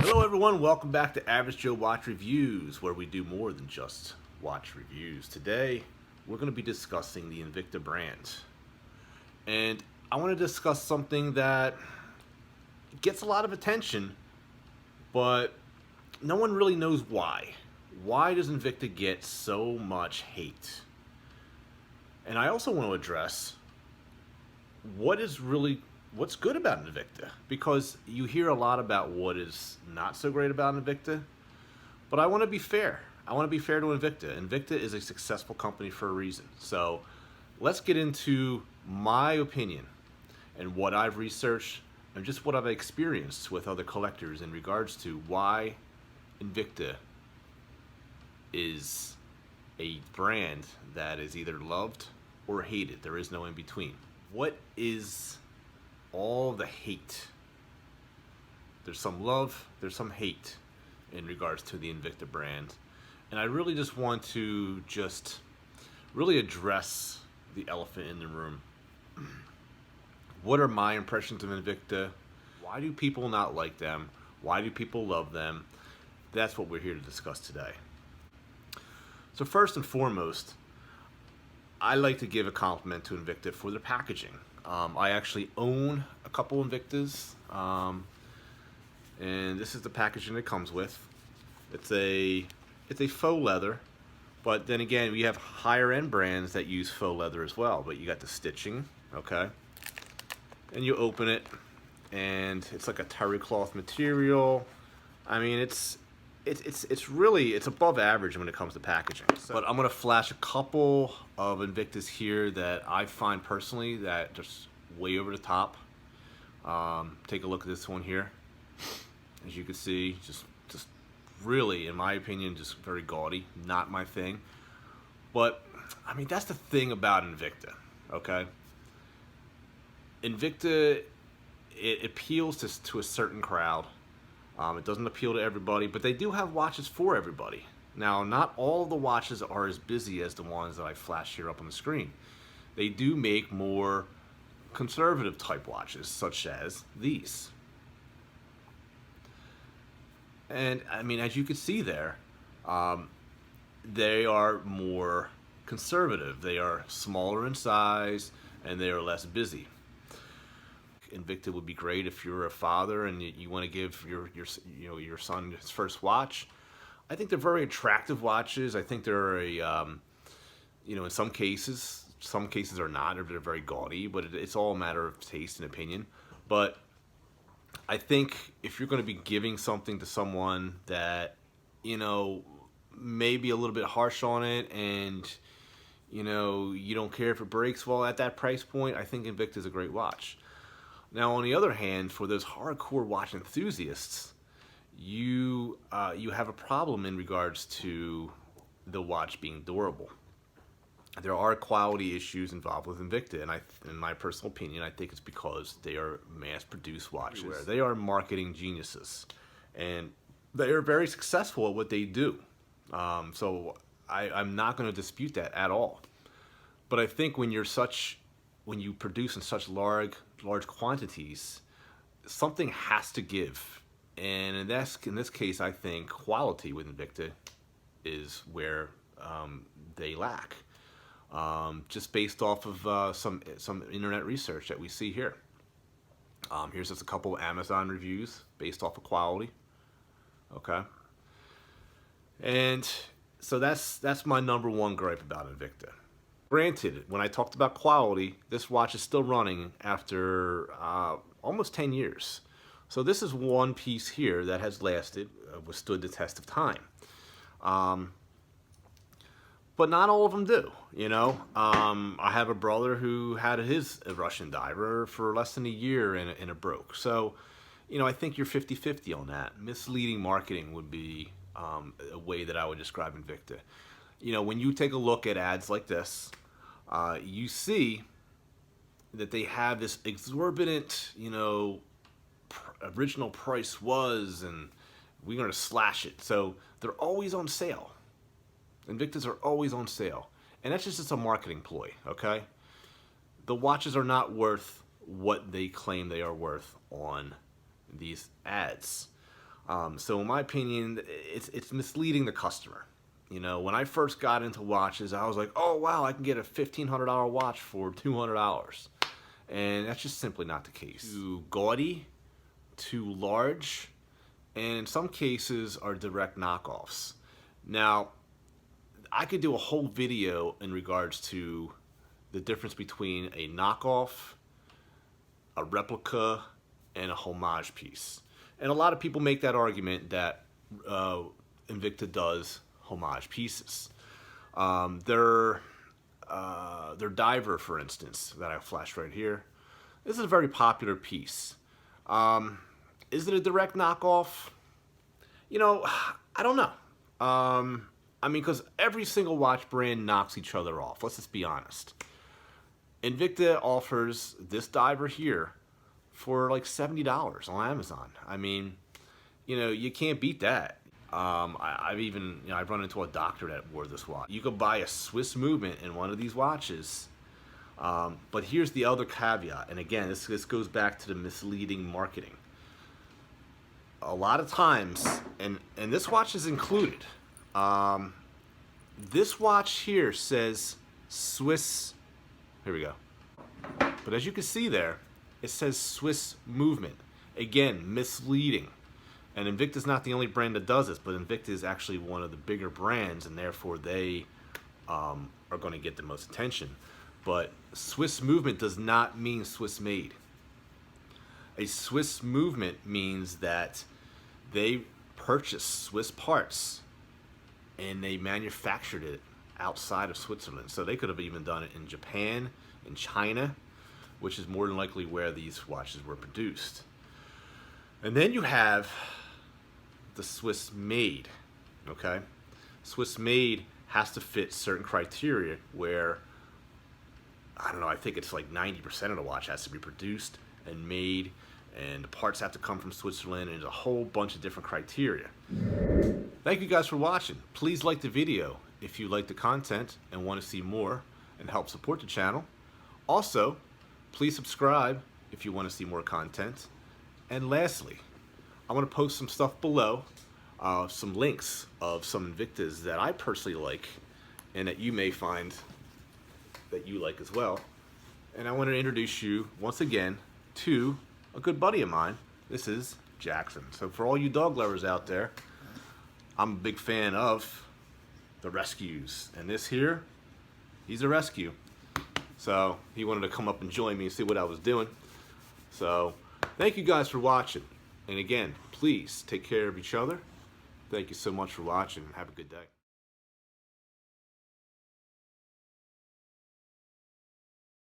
Hello everyone, welcome back to Average Joe Watch Reviews, where we do more than just watch reviews. Today, we're going to be discussing the Invicta brand. And I want to discuss something that gets a lot of attention, but no one really knows why. Why does Invicta get so much hate? And I also want to address what's good about Invicta, because you hear a lot about what is not so great about Invicta, but I want to be fair. I want to be fair to Invicta. Invicta is a successful company for a reason. So let's get into my opinion and what I've researched and just what I've experienced with other collectors in regards to why Invicta is a brand that is either loved or hated. There is no in between. What is all the hate? There's some love, there's some hate in regards to the Invicta brand. And I really just want to really address the elephant in the room. What are my impressions of Invicta? Why do people not like them? Why do people love them? That's what we're here to discuss today. So first and foremost, I like to give a compliment to Invicta for their packaging. I actually own a couple Invictas, and this is the packaging it comes with. It's a faux leather, but then again, we have higher end brands that use faux leather as well. But you got the stitching, okay? And you open it, and it's like a terry cloth material. I mean, it's above average when it comes to packaging. So, but I'm gonna flash a couple of Invictas here that I find personally that just way over the top. Take a look at this one here. As you can see, just really, in my opinion, just very gaudy. Not my thing. But I mean, that's the thing about Invicta, okay? Invicta, it appeals to a certain crowd. It doesn't appeal to everybody, but they do have watches for everybody. Now, not all of the watches are as busy as the ones that I flash here up on the screen. They do make more conservative type watches, such as these. And I mean, as you can see there, they are more conservative. They are smaller in size, and they are less busy. Invicta would be great if you're a father and you want to give your son his first watch. I think they're very attractive watches. I think they're in some cases are not, or they're very gaudy, but it's all a matter of taste and opinion. But I think if you're going to be giving something to someone that, may be a little bit harsh on it, and you don't care if it breaks, well, at that price point, I think Invicta is a great watch. Now, on the other hand, for those hardcore watch enthusiasts, you have a problem in regards to the watch being durable. There are quality issues involved with Invicta, and in my personal opinion, I think it's because they are mass-produced watches. They are marketing geniuses, and they are very successful at what they do. So I'm not going to dispute that at all. But I think when you produce in such large quantities, something has to give. And in this case, I think quality with Invicta is where they lack. Just based off of some internet research that we see here. Here's just a couple of Amazon reviews based off of quality. Okay. And so that's my number one gripe about Invicta. Granted, when I talked about quality, this watch is still running after almost 10 years. So this is one piece here that has lasted, withstood the test of time. But not all of them do, I have a brother who had his Russian diver for less than a year and it broke. So, I think you're 50-50 on that. Misleading marketing would be a way that I would describe Invicta. When you take a look at ads like this, you see that they have this exorbitant, original price was, and we're going to slash it. So they're always on sale. Invictas are always on sale. And that's just a marketing ploy, okay? The watches are not worth what they claim they are worth on these ads. So in my opinion, it's misleading the customer. You know, when I first got into watches, I was like, oh wow, I can get a $1,500 watch for $200. And that's just simply not the case. Too gaudy, too large, and in some cases are direct knockoffs. Now, I could do a whole video in regards to the difference between a knockoff, a replica, and a homage piece. And a lot of people make that argument that Invicta does homage pieces. Their diver, for instance, that I flashed right here, this is a very popular piece. Is it a direct knockoff? You know, I don't know. I mean, because every single watch brand knocks each other off. Let's just be honest. Invicta offers this diver here for like $70 on Amazon. I mean, you know, you can't beat that. I've even, you know, I've run into a doctor that wore this watch. You could buy a Swiss movement in one of these watches, but here's the other caveat, and again, this goes back to the misleading marketing. A lot of times, and this watch is included, this watch here says Swiss, here we go, but as you can see there, it says Swiss movement. Again, misleading. And Invicta is not the only brand that does this, but Invicta is actually one of the bigger brands, and therefore they are going to get the most attention. But Swiss movement does not mean Swiss made. A Swiss movement means that they purchased Swiss parts and they manufactured it outside of Switzerland. So they could have even done it in Japan, in China, which is more than likely where these watches were produced. And then you have the Swiss made, okay? Swiss made has to fit certain criteria where, I don't know, I think it's like 90% of the watch has to be produced and made, and the parts have to come from Switzerland, and there's a whole bunch of different criteria. Thank you guys for watching. Please like the video if you like the content and want to see more and help support the channel. Also, please subscribe if you want to see more content. And lastly, I want to post some stuff below, some links of some Invictas that I personally like and that you may find that you like as well. And I want to introduce you once again to a good buddy of mine. This is Jackson. So for all you dog lovers out there, I'm a big fan of the rescues. And this here, he's a rescue. So he wanted to come up and join me and see what I was doing. So thank you guys for watching. And again, please take care of each other. Thank you so much for watching. Have a good day.